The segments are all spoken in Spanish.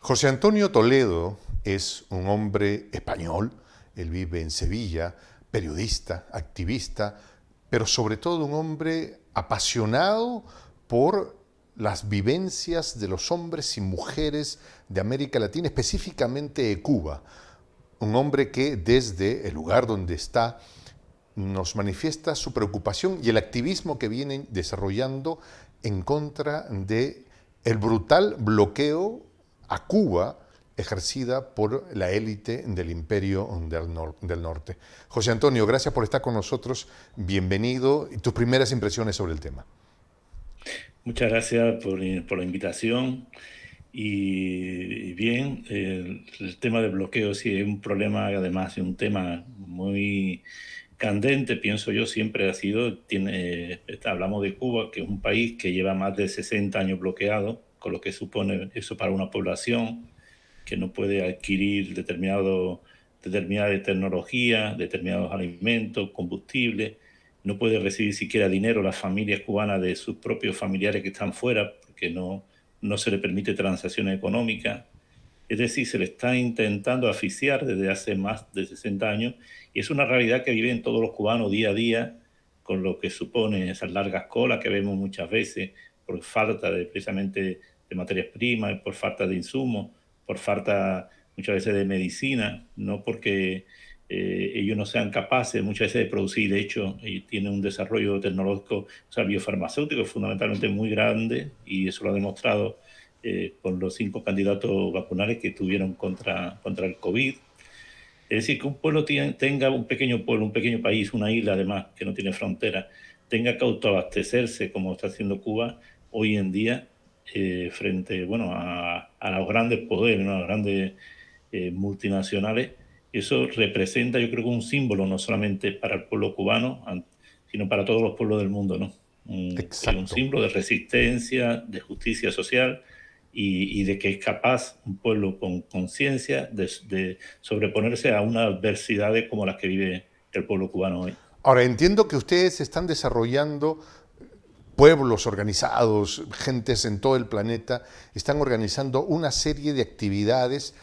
José Antonio Toledo es un hombre español, él vive en Sevilla, periodista, activista, pero sobre todo un hombre apasionado por las vivencias de los hombres y mujeres de América Latina, específicamente de Cuba. Un hombre que desde el lugar donde está nos manifiesta su preocupación y el activismo que vienen desarrollando en contra de el brutal bloqueo a Cuba ejercida por la élite del imperio del norte. José Antonio, gracias por estar con nosotros, bienvenido y tus primeras impresiones sobre el tema. Muchas gracias por la invitación. Y bien, el tema del bloqueo sí es un problema, además de un tema muy candente, pienso yo, siempre ha sido, hablamos de Cuba, que es un país que lleva más de 60 años bloqueado, con lo que supone eso para una población que no puede adquirir determinada tecnología, determinados alimentos, combustible, no puede recibir siquiera dinero las familias cubanas de sus propios familiares que están fuera, porque no se le permite transacciones económicas. Es decir, se le está intentando asfixiar desde hace más de 60 años y es una realidad que viven todos los cubanos día a día, con lo que supone esas largas colas que vemos muchas veces por falta de precisamente de materias primas, por falta de insumos, por falta muchas veces de medicina, no porque ellos no sean capaces muchas veces de producir. De hecho, tienen un desarrollo tecnológico, o sea, biofarmacéutico fundamentalmente muy grande, y eso lo ha demostrado con los 5 candidatos vacunales que tuvieron contra el COVID. Es decir, que un pueblo tenga un pequeño pueblo, un pequeño país, una isla además que no tiene frontera, tenga que autoabastecerse como está haciendo Cuba hoy en día, frente, bueno, a los grandes poderes, ¿no? A las grandes multinacionales. Eso representa, yo creo, que un símbolo no solamente para el pueblo cubano, sino para todos los pueblos del mundo, ¿no? Un Exacto. símbolo de resistencia, de justicia social y de que es capaz un pueblo con conciencia de sobreponerse a unas adversidades como las que vive el pueblo cubano hoy. Ahora, entiendo que ustedes están desarrollando pueblos organizados, gentes en todo el planeta, están organizando una serie de actividades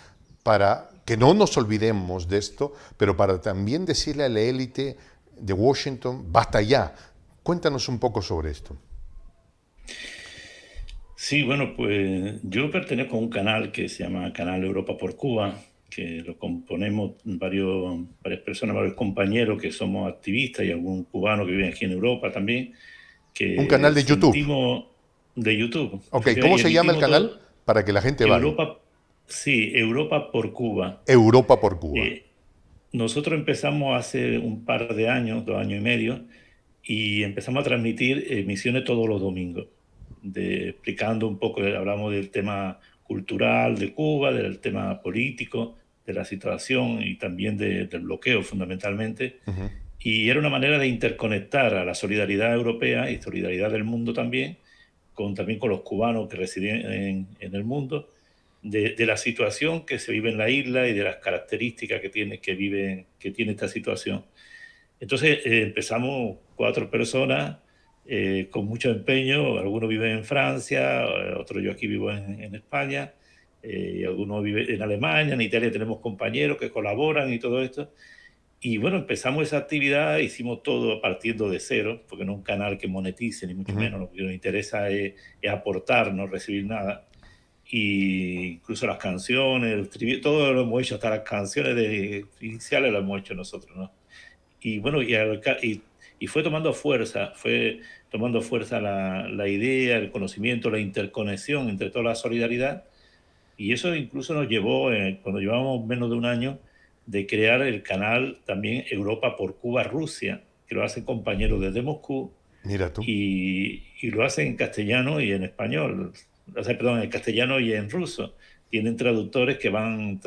para que no nos olvidemos de esto, pero para también decirle a la élite de Washington, basta ya. Cuéntanos un poco sobre esto. Sí, bueno, pues yo pertenezco a un canal que se llama Canal Europa por Cuba, que lo componemos varias personas, varios compañeros que somos activistas y algún cubano que vive aquí en Europa también, Un canal que de YouTube. sentimos de YouTube, Ok, ¿cómo efectivamente, y se llama el emitimos canal? todo Para que la gente vaya. Europa, sí, Europa por Cuba. Europa por Cuba. Eh, Nosotros empezamos hace un par de años, 2 años y medio, y empezamos a transmitir emisiones todos los domingos, explicando un poco, hablamos del tema cultural de Cuba, del tema político, de la situación y también del bloqueo fundamentalmente. Ujú. Y era una manera de interconectar a la solidaridad europea y solidaridad del mundo también, también con los cubanos que residen en el mundo, de la situación que se vive en la isla y de las características que tiene esta situación. Entonces empezamos 4 personas con mucho empeño. Algunos viven en Francia, otros yo aquí vivo en España, y algunos viven en Alemania, en Italia tenemos compañeros que colaboran y todo esto. Y bueno, empezamos esa actividad, hicimos todo partiendo de cero, porque no es un canal que monetice, ni mucho Ujú. menos. Lo que nos interesa es aportar, no recibir nada. Y incluso las canciones, todo lo hemos hecho, hasta las canciones iniciales las hemos hecho nosotros, ¿no? Y bueno, y fue tomando fuerza la idea, el conocimiento, la interconexión entre toda la solidaridad. Y eso incluso nos llevó, cuando llevamos menos de un año, de crear el canal también Europa por Cuba-Rusia, que lo hacen compañeros desde Moscú Mira tú. y lo hacen en castellano y en español, o sea, perdón, en castellano y en ruso. Tienen traductores que van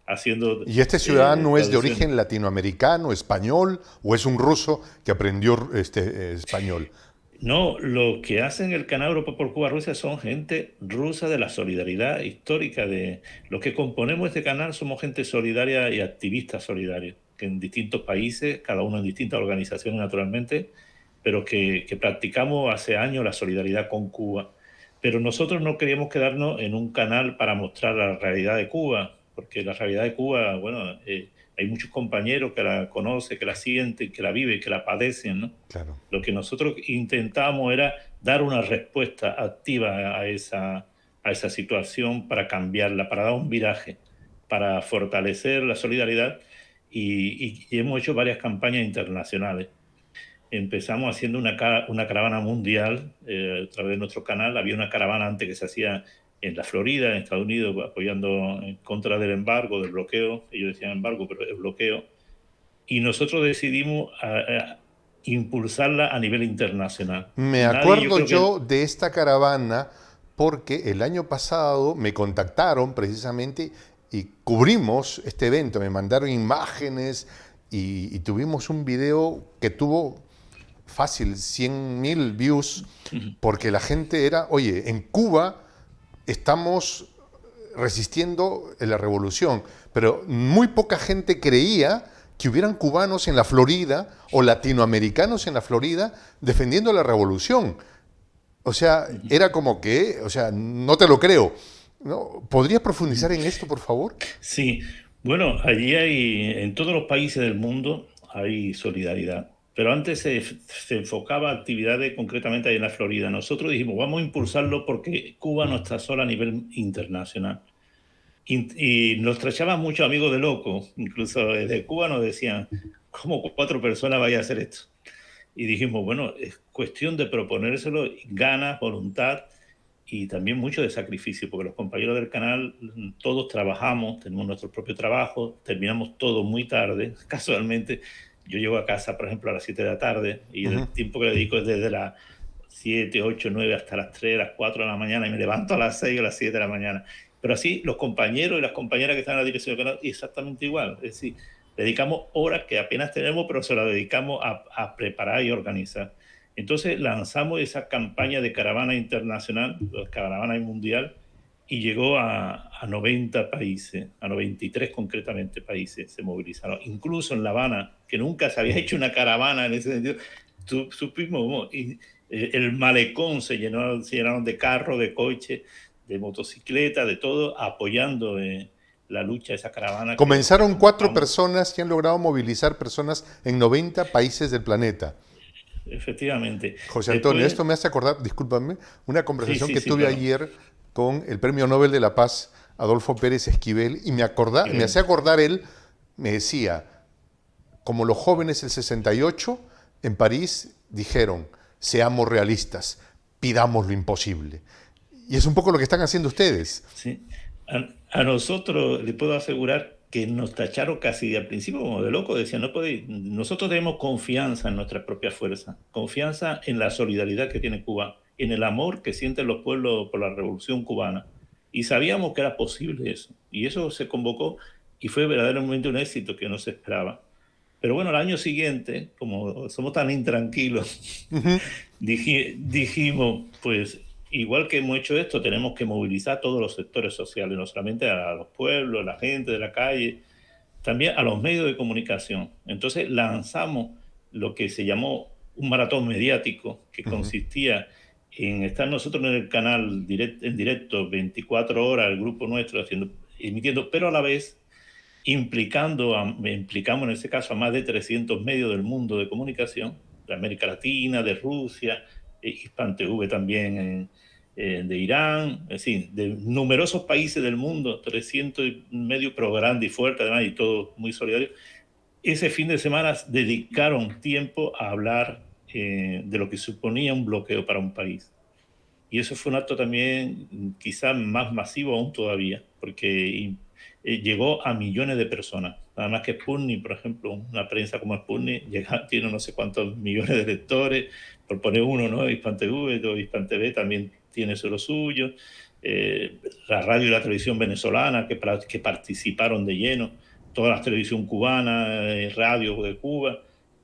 haciendo ¿Y este ciudadano es de traducciones. origen latinoamericano, español, o es un ruso que aprendió español? No, lo que hacen el Canal Europa por Cuba Rusia son gente rusa de la solidaridad histórica. De los que componemos este canal somos gente solidaria y activistas solidarios, que en distintos países, cada uno en distintas organizaciones naturalmente, pero que practicamos hace años la solidaridad con Cuba. Pero nosotros no queríamos quedarnos en un canal para mostrar la realidad de Cuba, porque la realidad de Cuba, bueno, hay muchos compañeros que la conocen, que la sienten, que la viven, que la padecen, ¿no? Claro. Lo que nosotros intentamos era dar una respuesta activa a esa situación para cambiarla, para dar un viraje, para fortalecer la solidaridad y hemos hecho varias campañas internacionales. Empezamos haciendo una caravana mundial a través de nuestro canal. Había una caravana antes que se hacía en la Florida, en Estados Unidos, apoyando en contra del embargo, del bloqueo. Ellos decían embargo, pero el bloqueo. Y nosotros decidimos impulsarla a nivel internacional. Me Nadie, yo acuerdo creo que... yo de esta caravana porque el año pasado me contactaron precisamente y cubrimos este evento, me mandaron imágenes y tuvimos un video que tuvo fácil 100.000 views porque la gente era, oye, en Cuba estamos resistiendo la revolución, pero muy poca gente creía que hubieran cubanos en la Florida o latinoamericanos en la Florida defendiendo la revolución. O sea, era como que, o sea, no te lo creo. ¿No? ¿Podrías profundizar en esto, por favor? Sí, bueno, allí hay, en todos los países del mundo hay solidaridad, pero antes se enfocaba actividades concretamente ahí en la Florida. Nosotros dijimos, vamos a impulsarlo porque Cuba no está sola a nivel internacional. Y nos trachaban muchos amigos de locos, incluso desde Cuba nos decían, ¿cómo 4 personas vaya a hacer esto? Y dijimos, bueno, es cuestión de proponérselo, ganas, voluntad y también mucho de sacrificio, porque los compañeros del canal todos trabajamos, tenemos nuestro propio trabajo, terminamos todo muy tarde, casualmente. Yo llego a casa, por ejemplo, a las 7 de la tarde y el tiempo que le dedico es desde las 7, 8, 9 hasta las 3, las 4 de la mañana y me levanto a las 6 o las 7 de la mañana. Pero así los compañeros y las compañeras que están en la dirección del canal, exactamente igual. Es decir, dedicamos horas que apenas tenemos, pero se las dedicamos a preparar y organizar. Entonces lanzamos esa campaña de caravana internacional, caravana mundial, y llegó a 90 países, a 93 concretamente países se movilizaron. Incluso en La Habana, que nunca se había hecho una caravana en ese sentido, supimos, y, el malecón se llenaron de carros, de coches, de motocicletas, de todo, apoyando la lucha de esa caravana que Comenzaron 4 convocamos. personas que han logrado movilizar personas en 90 países del planeta. Efectivamente. José Antonio, Después, esto me hace acordar, discúlpame, una sí, conversación sí, que sin tuve problema. ayer con el Premio Nobel de la Paz, Adolfo Pérez Esquivel, y me hacía acordar él, me decía, como los jóvenes del 68, en París dijeron, seamos realistas, pidamos lo imposible. Y es un poco lo que están haciendo ustedes. Sí. A nosotros le puedo asegurar que nos tacharon casi al principio como de locos. Decían, no podéis, nosotros tenemos confianza en nuestra propia fuerza, confianza en la solidaridad que tiene Cuba, en el amor que sienten los pueblos por la revolución cubana. Y sabíamos que era posible eso. Y eso se convocó y fue verdaderamente un éxito que no se esperaba. Pero bueno, el año siguiente, como somos tan intranquilos, dijimos, pues igual que hemos hecho esto, tenemos que movilizar a todos los sectores sociales, no solamente a los pueblos, a la gente de la calle, también a los medios de comunicación. Entonces lanzamos lo que se llamó un maratón mediático, que consistía en estar nosotros en el canal en directo 24 horas, el grupo nuestro emitiendo, pero a la vez implicamos en ese caso a más de 300 medios del mundo de comunicación, de América Latina, de Rusia, Hispan TV también de Irán, es decir, de numerosos países del mundo, 300 medios, pero grande y fuerte además, y todo muy solidario. Ese fin de semana dedicaron tiempo a hablar de lo que suponía un bloqueo para un país. Y eso fue un acto también quizá más masivo aún todavía, porque llegó a millones de personas. Nada más que Sputnik, por ejemplo, una prensa como Sputnik tiene no sé cuántos millones de lectores, por poner uno, ¿no? Hispan TV, Hispan TV también tiene eso lo suyo. La radio y la televisión venezolana que participaron de lleno, toda la televisión cubana, radio de Cuba,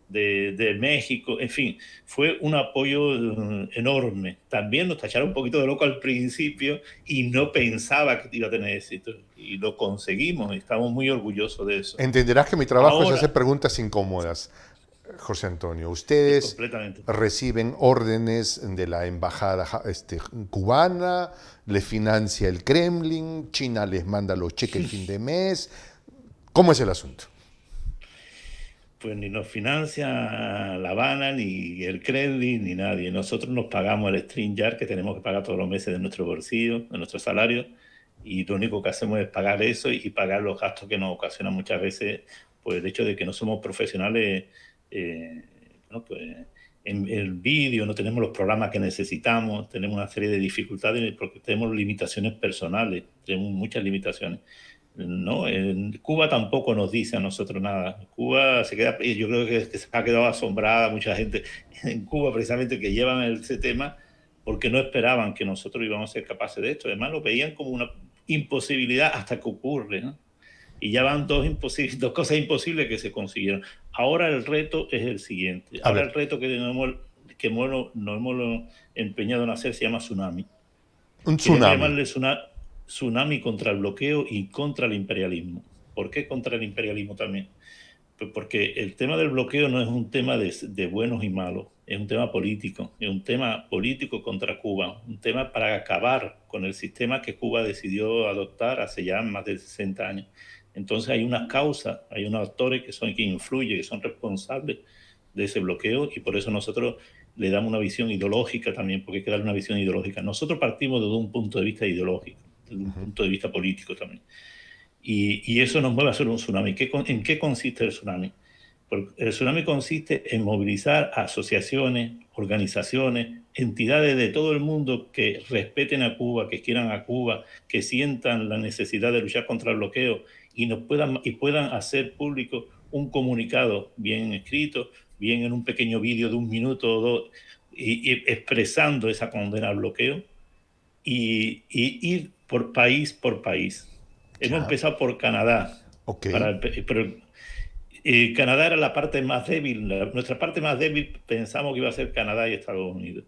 de México, en fin, fue un apoyo enorme. También nos tacharon un poquito de loco al principio y no pensaba que iba a tener éxito. Y lo conseguimos, y estamos muy orgullosos de eso. Entenderás que mi trabajo es Ahora, hacer preguntas incómodas. José Antonio, Sí, ustedes completamente. reciben órdenes de la embajada cubana, les financia el Kremlin, China les manda los cheques el fin de mes. ¿Cómo es el asunto? Pues ni nos financia La Habana, ni el Kremlin, ni nadie. Nosotros nos pagamos el StreamYard, que tenemos que pagar todos los meses de nuestro bolsillo, de nuestro salario, y lo único que hacemos es pagar eso y pagar los gastos que nos ocasionan muchas veces, pues el hecho de que no somos profesionales, eh, bueno, pues en el vídeo, no tenemos los programas que necesitamos, tenemos una serie de dificultades porque tenemos limitaciones personales, tenemos muchas limitaciones. No, en Cuba tampoco nos dice a nosotros nada. Cuba se queda, yo creo que se ha quedado asombrada mucha gente en Cuba precisamente que llevan ese tema porque no esperaban que nosotros íbamos a ser capaces de esto. Además lo veían como una imposibilidad hasta que ocurre, ¿no? Y ya van dos cosas imposibles que se consiguieron. Ahora el reto es el siguiente. A Ahora ver, el reto nos hemos empeñado en hacer se llama Tsunami. un Queremos tsunami. llamarle tsunami contra el bloqueo y contra el imperialismo. ¿Por qué contra el imperialismo también? Pues porque el tema del bloqueo no es un tema de buenos y malos, es un tema político, es un tema político contra Cuba, un tema para acabar con el sistema que Cuba decidió adoptar hace ya más de 60 años. Entonces hay unas causas, hay unos actores que influyen, que son responsables de ese bloqueo y por eso nosotros le damos una visión ideológica también, porque hay que darle una visión ideológica. Nosotros partimos desde un punto de vista ideológico, desde un punto de vista político también. Y eso nos mueve a hacer un tsunami. ¿En qué consiste el tsunami? Porque el tsunami consiste en movilizar asociaciones, organizaciones, entidades de todo el mundo que respeten a Cuba, que quieran a Cuba, que sientan la necesidad de luchar contra el bloqueo y puedan hacer público un comunicado bien escrito, bien en un pequeño vídeo de 1 minuto o 2, y expresando esa condena al bloqueo y ir por país. Hemos Ya, empezado por Canadá, ok. pero Canadá era la parte más débil. Nuestra parte más débil pensamos que iba a ser Canadá y Estados Unidos.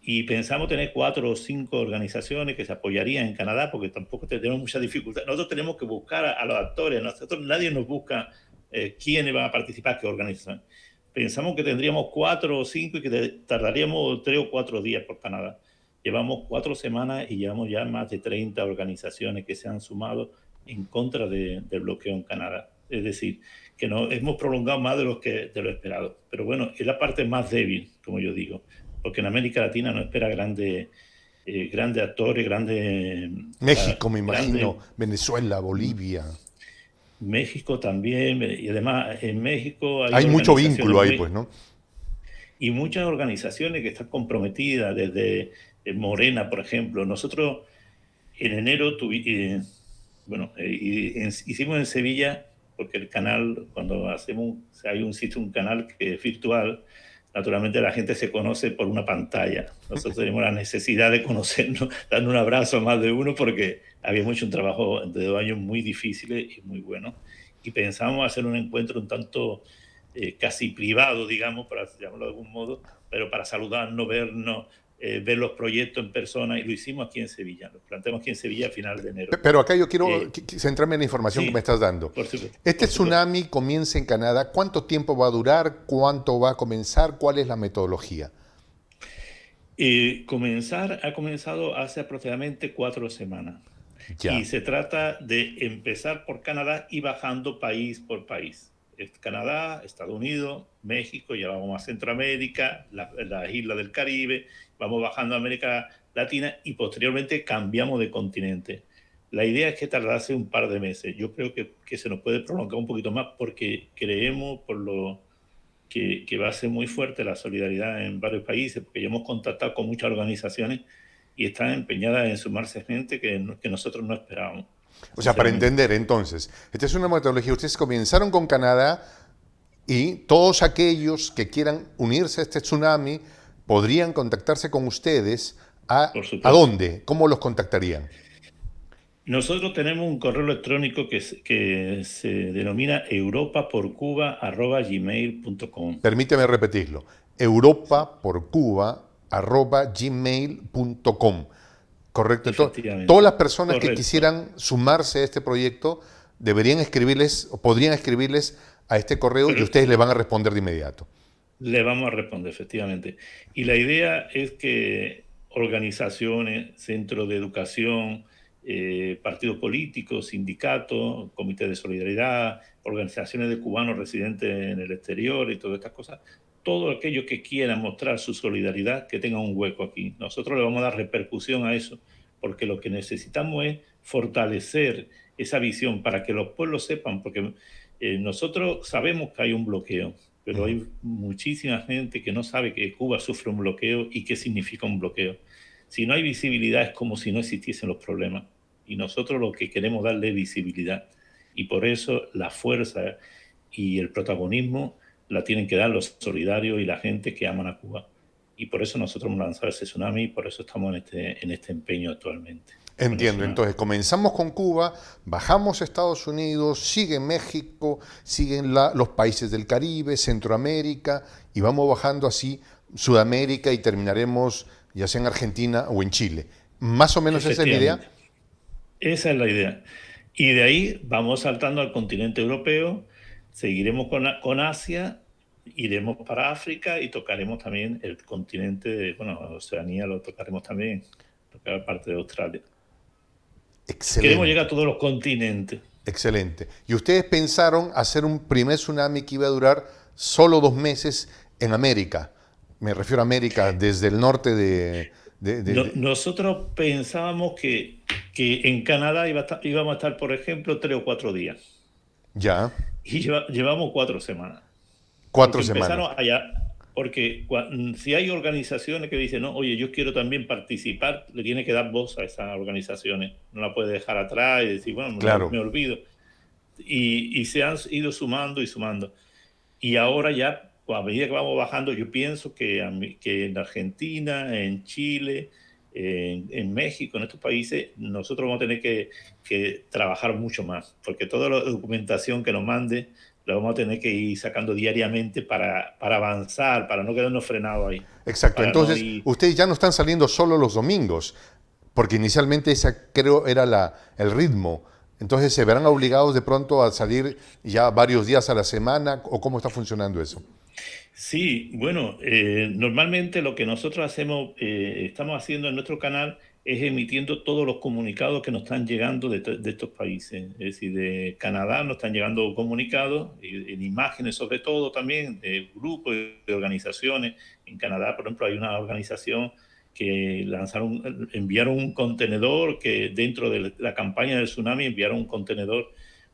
Y pensamos tener 4 o 5 organizaciones que se apoyarían en Canadá porque tampoco tenemos mucha dificultad. Nosotros tenemos que buscar a los actores. Nosotros, nadie nos busca quiénes van a participar, qué organización. Pensamos que tendríamos 4 o 5 y que tardaríamos 3 o 4 días por Canadá. Llevamos 4 semanas y llevamos ya más de 30 organizaciones que se han sumado en contra del bloqueo en Canadá. Es decir, que no hemos prolongado más de lo esperado. Pero bueno, es la parte más débil, como yo digo, porque en América Latina no espera grandes actores, México, me grandes. imagino, Venezuela, Bolivia. México también, y además en México hay Hay mucho organizaciones vínculo ahí, pues, ¿no? y muchas organizaciones que están comprometidas, desde Morena, por ejemplo. Nosotros en enero hicimos en Sevilla, porque el canal, cuando hay un canal que es virtual, naturalmente la gente se conoce por una pantalla. Nosotros tenemos la necesidad de conocernos, dando un abrazo a más de uno, porque habíamos hecho un trabajo de 2 años muy difíciles y muy bueno. Y pensamos hacer un encuentro un tanto casi privado, digamos, para llamarlo de algún modo, pero para saludarnos, vernos, ver los proyectos en persona, y lo hicimos aquí en Sevilla. Lo planteamos aquí en Sevilla a final de enero. Pero acá yo quiero Eh, centrarme en la información que me sí, estás dando. por supuesto, Este por supuesto. tsunami comienza en Canadá. ¿Cuánto tiempo va a durar? ¿Cuánto va a comenzar? ¿Cuál es la metodología? Ha comenzado hace aproximadamente 4 semanas. Y Ya. se trata de empezar por Canadá y bajando país por país. Canadá, Estados Unidos, México, ya vamos a Centroamérica, las islas del Caribe, vamos bajando a América Latina y posteriormente cambiamos de continente. La idea es que tardase un par de meses. Yo creo que se nos puede prolongar un poquito más porque creemos que va a ser muy fuerte la solidaridad en varios países, porque ya hemos contactado con muchas organizaciones y están empeñadas en sumarse gente que nosotros no esperábamos, O sea, para sinceramente. entender, entonces, esta es una metodología. Ustedes comenzaron con Canadá y todos aquellos que quieran unirse a este tsunami podrían contactarse con ustedes. Por ¿A supuesto. dónde? ¿Cómo los contactarían? Nosotros tenemos un correo electrónico que se denomina europaporcuba@gmail.com. Permíteme repetirlo. europaporcuba@gmail.com. Correcto. Entonces, todas Efectivamente. las personas que Correcto. quisieran sumarse a este proyecto deberían escribirles o podrían escribirles a este correo y Pero ustedes le van a responder de inmediato. le vamos a responder, efectivamente. Y la idea es que organizaciones, centros de educación, partidos políticos, sindicatos, comités de solidaridad, organizaciones de cubanos residentes en el exterior y todas estas cosas, todo aquello que quieran mostrar su solidaridad, que tenga un hueco aquí. Nosotros le vamos a dar repercusión a eso, porque lo que necesitamos es fortalecer esa visión para que los pueblos sepan, porque nosotros sabemos que hay un bloqueo, pero hay muchísima gente que no sabe que Cuba sufre un bloqueo y qué significa un bloqueo. Si no hay visibilidad es como si no existiesen los problemas. Y nosotros lo que queremos darle visibilidad. Y por eso la fuerza y el protagonismo la tienen que dar los solidarios y la gente que aman a Cuba. Y por eso nosotros hemos lanzado ese tsunami y por eso estamos en este empeño actualmente. Entiendo, entonces comenzamos con Cuba, bajamos a Estados Unidos, sigue México, siguen los países del Caribe, Centroamérica, y vamos bajando así Sudamérica y terminaremos ya sea en Argentina o en Chile. Más o menos esa es la idea. Esa es la idea. Y de ahí vamos saltando al continente europeo, seguiremos con Asia, iremos para África y tocaremos también el continente de, bueno, Oceanía lo tocaremos también, tocar parte de Australia. Excelente. Queremos llegar a todos los continentes. Excelente. ¿Y ustedes pensaron hacer un primer tsunami que iba a durar solo 2 meses en América? Me refiero a América, desde el norte de... Nosotros pensábamos que en Canadá íbamos a estar, por ejemplo, 3 o 4 días. Ya. Y llevamos 4 semanas. 4 semanas. Porque si hay organizaciones que dicen, no, oye, yo quiero también participar, le tiene que dar voz a esas organizaciones. No la puede dejar atrás y decir, bueno, claro, me olvido. Y se han ido sumando y sumando. Y ahora ya, a medida que vamos bajando, yo pienso que en Argentina, en Chile, en México, en estos países, nosotros vamos a tener que trabajar mucho más, porque toda la documentación que nos mande la vamos a tener que ir sacando diariamente para avanzar, para no quedarnos frenados ahí. Exacto, entonces ustedes ya no están saliendo solo los domingos, porque inicialmente esa creo era el ritmo. Entonces, ¿se verán obligados de pronto a salir ya varios días a la semana? ¿O cómo está funcionando eso? Sí, bueno, normalmente lo que nosotros estamos haciendo en nuestro canal es emitiendo todos los comunicados que nos están llegando de estos países. Es decir, de Canadá nos están llegando comunicados, en imágenes sobre todo también, de grupos, de organizaciones. En Canadá, por ejemplo, hay una organización que enviaron un contenedor, que dentro de la campaña del tsunami enviaron un contenedor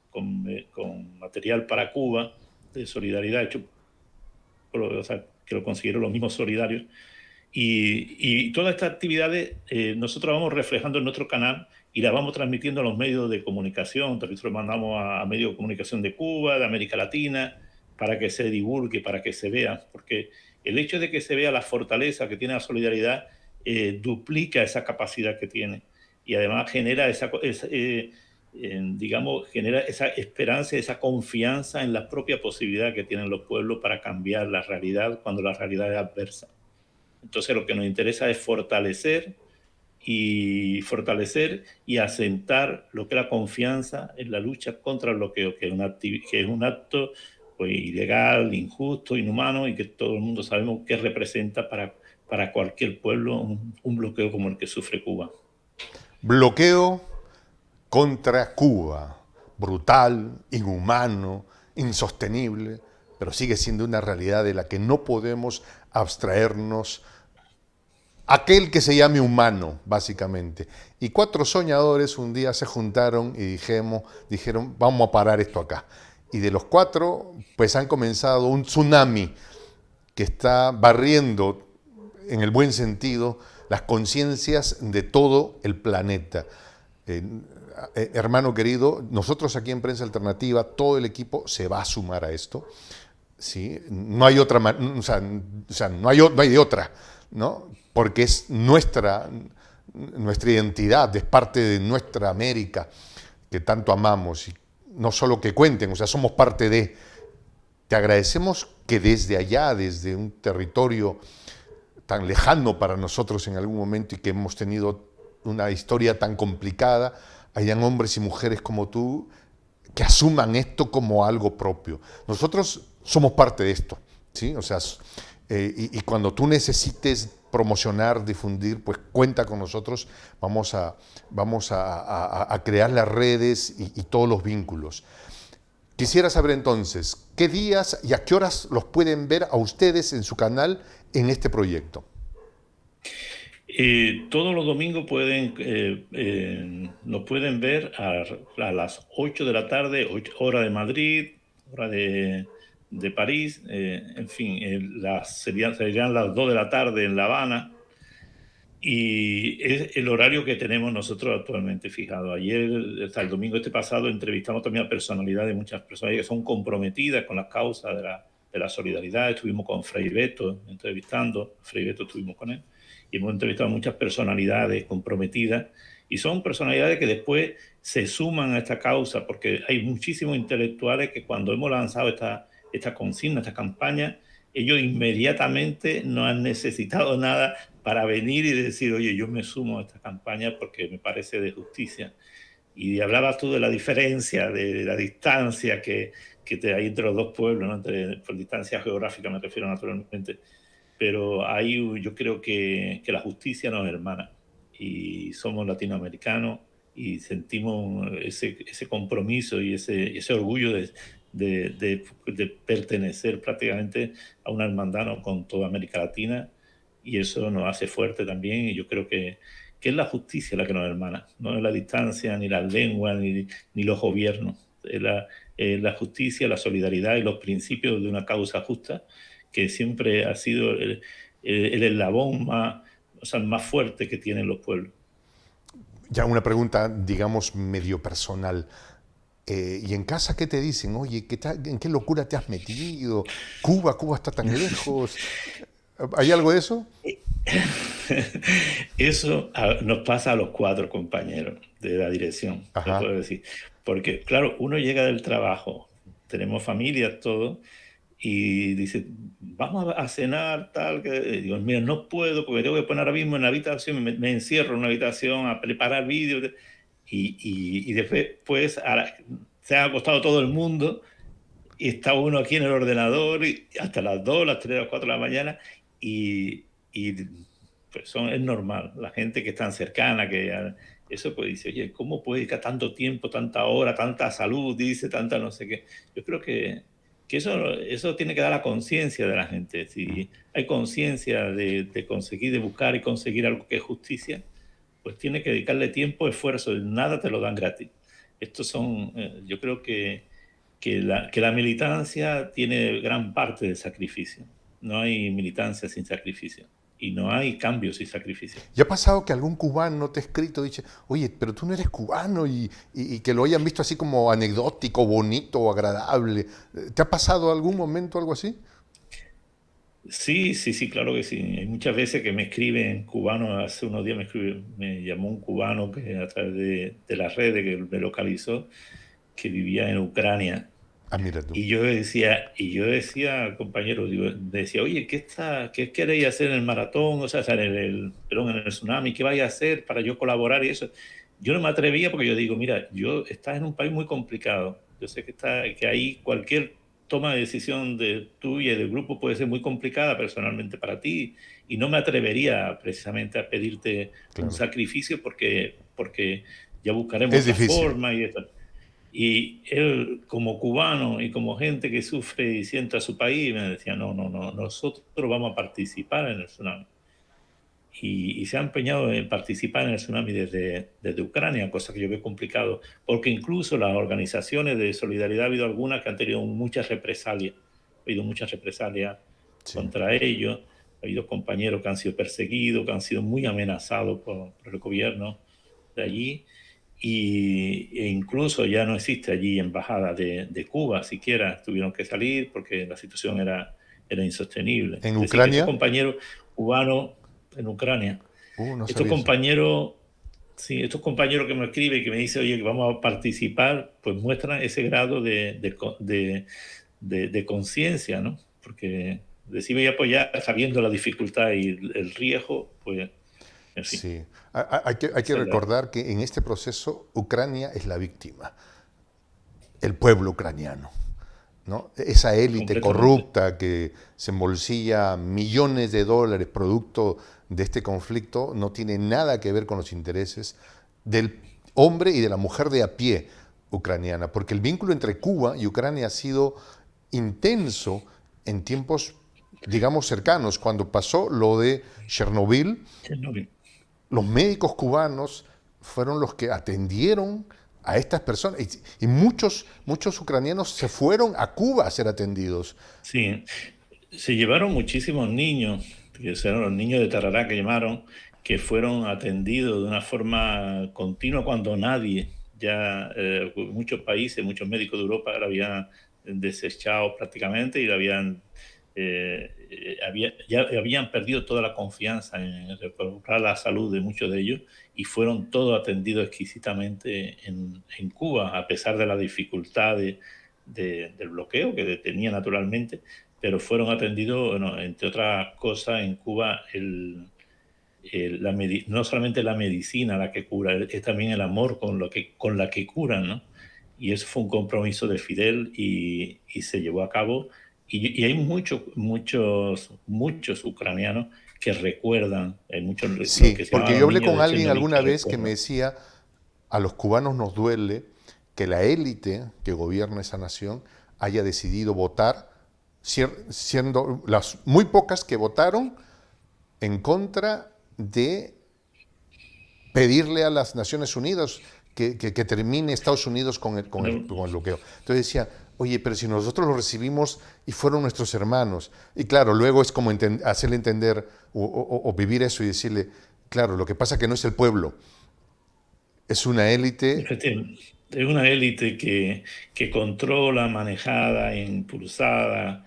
con material para Cuba de solidaridad, hecho o sea, que lo consiguieron los mismos solidarios. Y todas estas actividades nosotros vamos reflejando en nuestro canal y las vamos transmitiendo a los medios de comunicación. Nosotros mandamos a medios de comunicación de Cuba, de América Latina, para que se divulgue, para que se vea. Porque el hecho de que se vea la fortaleza que tiene la solidaridad duplica esa capacidad que tiene. Y además genera genera esa esperanza, esa confianza en la propia posibilidad que tienen los pueblos para cambiar la realidad cuando la realidad es adversa. Entonces lo que nos interesa es fortalecer y asentar lo que es la confianza en la lucha contra el bloqueo, que es un acto pues, ilegal, injusto, inhumano, y que todo el mundo sabemos qué representa para cualquier pueblo un bloqueo como el que sufre Cuba. Bloqueo contra Cuba, brutal, inhumano, insostenible, pero sigue siendo una realidad de la que no podemos abstraernos. Aquel que se llame humano, básicamente. Y 4 soñadores un día se juntaron y dijeron, vamos a parar esto acá. Y de los 4, pues han comenzado un tsunami que está barriendo, en el buen sentido, las conciencias de todo el planeta. Hermano querido, nosotros aquí en Prensa Alternativa, todo el equipo se va a sumar a esto. ¿Sí? No hay otra, no hay de otra, ¿no? Porque es nuestra identidad, es parte de nuestra América que tanto amamos. Y no solo que cuenten, o sea, somos parte de. Te agradecemos que desde allá, desde un territorio tan lejano para nosotros en algún momento y que hemos tenido una historia tan complicada, hayan hombres y mujeres como tú que asuman esto como algo propio. Nosotros somos parte de esto, ¿sí? O sea, y cuando tú necesites promocionar, difundir, pues cuenta con nosotros, vamos a crear las redes y todos los vínculos. Quisiera saber entonces, ¿qué días y a qué horas los pueden ver a ustedes en su canal en este proyecto? Todos los domingos nos pueden ver a las 8 de la tarde, hora de Madrid, hora de París, en fin, serían las 2 de la tarde en La Habana. Y es el horario que tenemos nosotros actualmente fijado. Ayer, hasta el domingo pasado, entrevistamos también a personalidades, muchas personas que son comprometidas con la causa de la solidaridad. Estuvimos con Frei Beto entrevistando, Frei Beto estuvimos con él, y hemos entrevistado a muchas personalidades comprometidas, y son personalidades que después se suman a esta causa, porque hay muchísimos intelectuales que cuando hemos lanzado esta consigna, esta campaña, ellos inmediatamente no han necesitado nada para venir y decir, oye, yo me sumo a esta campaña porque me parece de justicia. Y hablabas tú de la diferencia, de la distancia que hay entre los dos pueblos, ¿no? Por distancia geográfica me refiero naturalmente, pero ahí yo creo que la justicia nos hermana y somos latinoamericanos y sentimos ese compromiso y ese orgullo de pertenecer prácticamente a una hermandad, ¿no?, con toda América Latina, y eso nos hace fuerte también, y yo creo que es la justicia la que nos hermana, no es la distancia, ni las lenguas, ni los gobiernos, es la justicia, la solidaridad y los principios de una causa justa, que siempre ha sido el eslabón más, o sea, más fuerte que tienen los pueblos. Ya una pregunta, digamos, medio personal. ¿Y en casa qué te dicen? Oye, ¿en qué locura te has metido? Cuba está tan lejos. ¿Hay algo de eso? Eso nos pasa a los 4 compañeros de la dirección, te Ajá. puedo decir. Porque, claro, uno llega del trabajo, tenemos familia, todo, y dice, vamos a cenar, tal, que digo, mira, no puedo porque tengo que poner ahora mismo en la habitación, me encierro en una habitación a preparar vídeos, y después, pues, se ha acostado todo el mundo, y está uno aquí en el ordenador y hasta las 2, las 3, las 4 de la mañana, y pues es normal. La gente que es tan cercana, eso pues dice, oye, ¿cómo puede dedicar tanto tiempo, tanta hora, tanta salud, dice, tanta no sé qué? Yo creo que eso tiene que dar la conciencia de la gente. Si hay conciencia de conseguir, de buscar y conseguir algo que es justicia, pues tiene que dedicarle tiempo, esfuerzo, nada te lo dan gratis. Estos son, yo creo que la militancia tiene gran parte de sacrificio. No hay militancia sin sacrificio. Y no hay cambio sin sacrificio. ¿Y ha pasado que algún cubano te ha escrito y dice, oye, pero tú no eres cubano y que lo hayan visto así como anecdótico, bonito o agradable? ¿Te ha pasado algún momento algo así? Sí, sí, sí, claro que sí. Hay muchas veces que me escriben cubanos. Hace unos días me llamó un cubano que a través de las redes que me localizó, que vivía en Ucrania. Ah, mira tú. Y yo decía, compañero, decía, oye, ¿qué queréis hacer en el maratón? O sea, perdón, en el tsunami, ¿qué vais a hacer para yo colaborar y eso? Yo no me atrevía porque yo digo, mira, estás en un país muy complicado. Yo sé que ahí cualquier toma de decisión tuya y del grupo puede ser muy complicada personalmente para ti, y no me atrevería precisamente a pedirte un Claro. sacrificio porque ya buscaremos Es otra difícil. forma y esto. Y él, como cubano y como gente que sufre y siente a su país, me decía, no, no, no, nosotros vamos a participar en el tsunami. Y se ha empeñado en participar en el tsunami desde Ucrania, cosa que yo veo complicado, porque incluso las organizaciones de solidaridad, ha habido algunas que han tenido muchas represalias, ha habido muchas represalias Sí. contra ellos, ha habido compañeros que han sido perseguidos, que han sido muy amenazados por el gobierno de allí, e incluso ya no existe allí embajada de Cuba, siquiera tuvieron que salir porque la situación era insostenible. ¿En Es decir, que estos Ucrania? compañeros cubanos en Ucrania, No estos sabía eso. compañeros, sí, estos compañeros que me escriben y que me dicen, oye, que vamos a participar, pues muestran ese grado de conciencia, ¿no? Porque decir voy a apoyar sabiendo la dificultad y el riesgo, pues, en fin, Sí. Hay que esa es la... recordar que en este proceso Ucrania es la víctima. el pueblo ucraniano, ¿no? Esa élite completamente. corrupta que se embolsilla millones de dólares producto de este conflicto no tiene nada que ver con los intereses del hombre y de la mujer de a pie ucraniana, porque el vínculo entre Cuba y Ucrania ha sido intenso en tiempos, digamos, cercanos. Cuando pasó lo de Chernobyl, Chernobyl. los médicos cubanos fueron los que atendieron a estas personas y muchos ucranianos se fueron a Cuba a ser atendidos. Sí, se llevaron muchísimos niños, que eran los niños de Tarará que llamaron, que fueron atendidos de una forma continua cuando nadie, ya muchos países, muchos médicos de Europa la habían desechado prácticamente y la ya habían perdido toda la confianza en recuperar la salud de muchos de ellos y fueron todos atendidos exquisitamente en Cuba, a pesar de la dificultad del bloqueo que tenía naturalmente, pero fueron atendidos, bueno, entre otras cosas, en Cuba no solamente la medicina la que cura, es también el amor con la que curan, ¿no? Y eso fue un compromiso de Fidel y se llevó a cabo. Y hay muchos ucranianos que recuerdan, hay muchos, lo Sí, que se porque llaman yo los hablé niños con de alguien Chernobyl, alguna que vez que me recuerdan. decía, a los cubanos nos duele que la élite que gobierna esa nación haya decidido votar, siendo las muy pocas que votaron en contra de pedirle a las Naciones Unidas que termine Estados Unidos con el bloqueo. Entonces decía, oye, pero si nosotros los recibimos y fueron nuestros hermanos. Y claro, luego es como hacerle entender o vivir eso y decirle, claro, lo que pasa es que no es el pueblo, es una élite. Efectivamente, es una élite que controla, manejada, impulsada,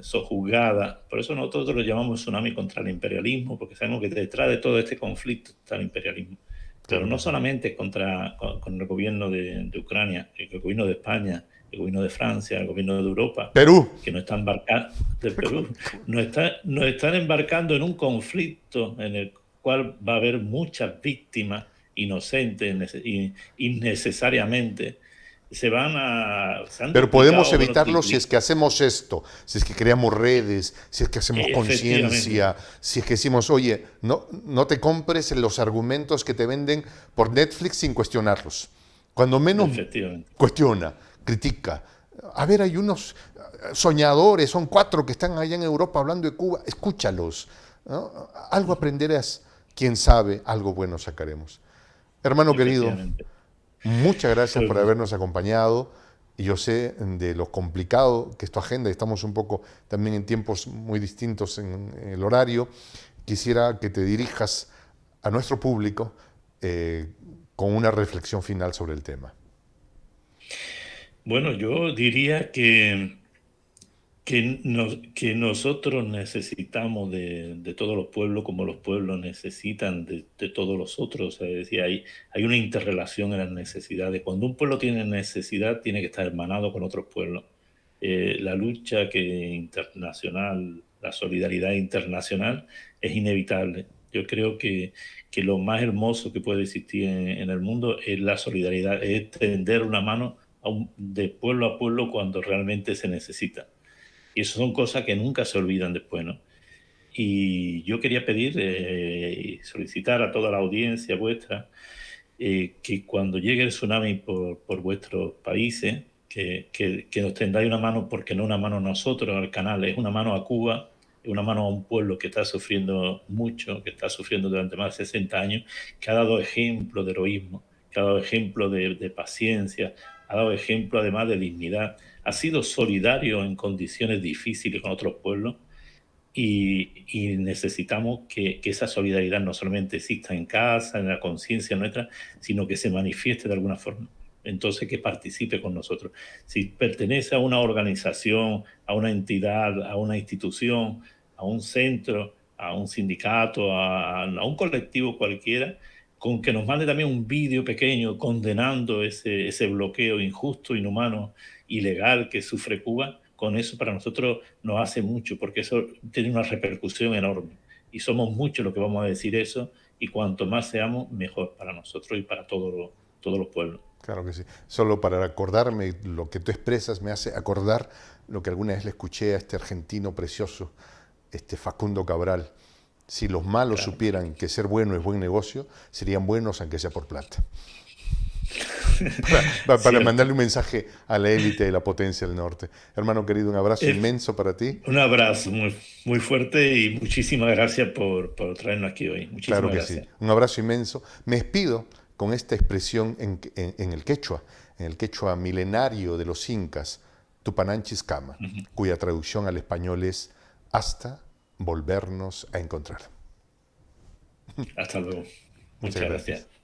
sojuzgada. Por eso nosotros lo llamamos tsunami contra el imperialismo, porque sabemos que detrás de todo este conflicto está el imperialismo. Pero Claro no que sí. solamente con el gobierno de Ucrania, el gobierno de España, el gobierno de Francia, el gobierno de Europa, Perú. que nos están embarcando, del Perú, nos están embarcando en un conflicto en el cual va a haber muchas víctimas inocentes innecesariamente. Se han Pero podemos duplicado, bueno, evitarlo si es que hacemos esto, si es que creamos redes, si es que hacemos efectivamente, conciencia, si es que decimos, oye, no te compres los argumentos que te venden por Netflix sin cuestionarlos. Cuando menos efectivamente, cuestiona, critica. A ver, hay unos soñadores, son 4 que están allá en Europa hablando de Cuba, escúchalos, ¿no? Algo aprenderás, quién sabe, algo bueno sacaremos. Hermano querido, efectivamente. muchas gracias Pues por habernos acompañado. Y yo sé de lo complicado que es tu agenda, estamos un poco también en tiempos muy distintos en el horario. Quisiera que te dirijas a nuestro público con una reflexión final sobre el tema. bueno, yo diría que nosotros necesitamos de todos los pueblos como los pueblos necesitan de todos los otros. Es decir, hay una interrelación en las necesidades. Cuando un pueblo tiene necesidad, tiene que estar hermanado con otros pueblos. La lucha internacional, la solidaridad internacional es inevitable. Yo creo que lo más hermoso que puede existir en el mundo es la solidaridad, es tender una mano de pueblo a pueblo cuando realmente se necesita. Y eso son cosas que nunca se olvidan después, ¿no? Y yo quería pedir y solicitar a toda la audiencia vuestra que cuando llegue el tsunami por vuestros países, que nos tendáis una mano, porque no una mano a nosotros, al canal, es una mano a Cuba, es una mano a un pueblo que está sufriendo mucho, que está sufriendo durante más de 60 años, que ha dado ejemplo de heroísmo, que ha dado ejemplo de paciencia, ha dado ejemplo además de dignidad, ha sido solidario en condiciones difíciles con otros pueblos y necesitamos que esa solidaridad no solamente exista en casa, en la conciencia nuestra, sino que se manifieste de alguna forma. Entonces, que participe con nosotros. Si pertenece a una organización, a una entidad, a una institución, a un centro, a un sindicato, a un colectivo cualquiera, con que nos mande también un vídeo pequeño condenando ese bloqueo injusto, inhumano, ilegal que sufre Cuba, con eso para nosotros nos hace mucho, porque eso tiene una repercusión enorme. Y somos muchos los que vamos a decir eso, y cuanto más seamos, mejor para nosotros y para todos los pueblos. Claro que sí. Solo para acordarme, lo que tú expresas me hace acordar lo que alguna vez le escuché a este argentino precioso, este Facundo Cabral. Si los malos Claro. supieran que ser bueno es buen negocio, serían buenos aunque sea por plata. Para Cierto. mandarle un mensaje a la élite de la potencia del norte. Hermano querido, un abrazo Es inmenso para ti. un abrazo muy, muy fuerte y muchísimas gracias por traernos aquí hoy. Claro Muchísimas que sí. gracias. Un abrazo inmenso. Me despido con esta expresión en el quechua milenario de los incas, Tupananchis Kama, Ujú. cuya traducción al español es hasta volvernos a encontrar. Hasta luego. Muchas Muchas gracias. gracias.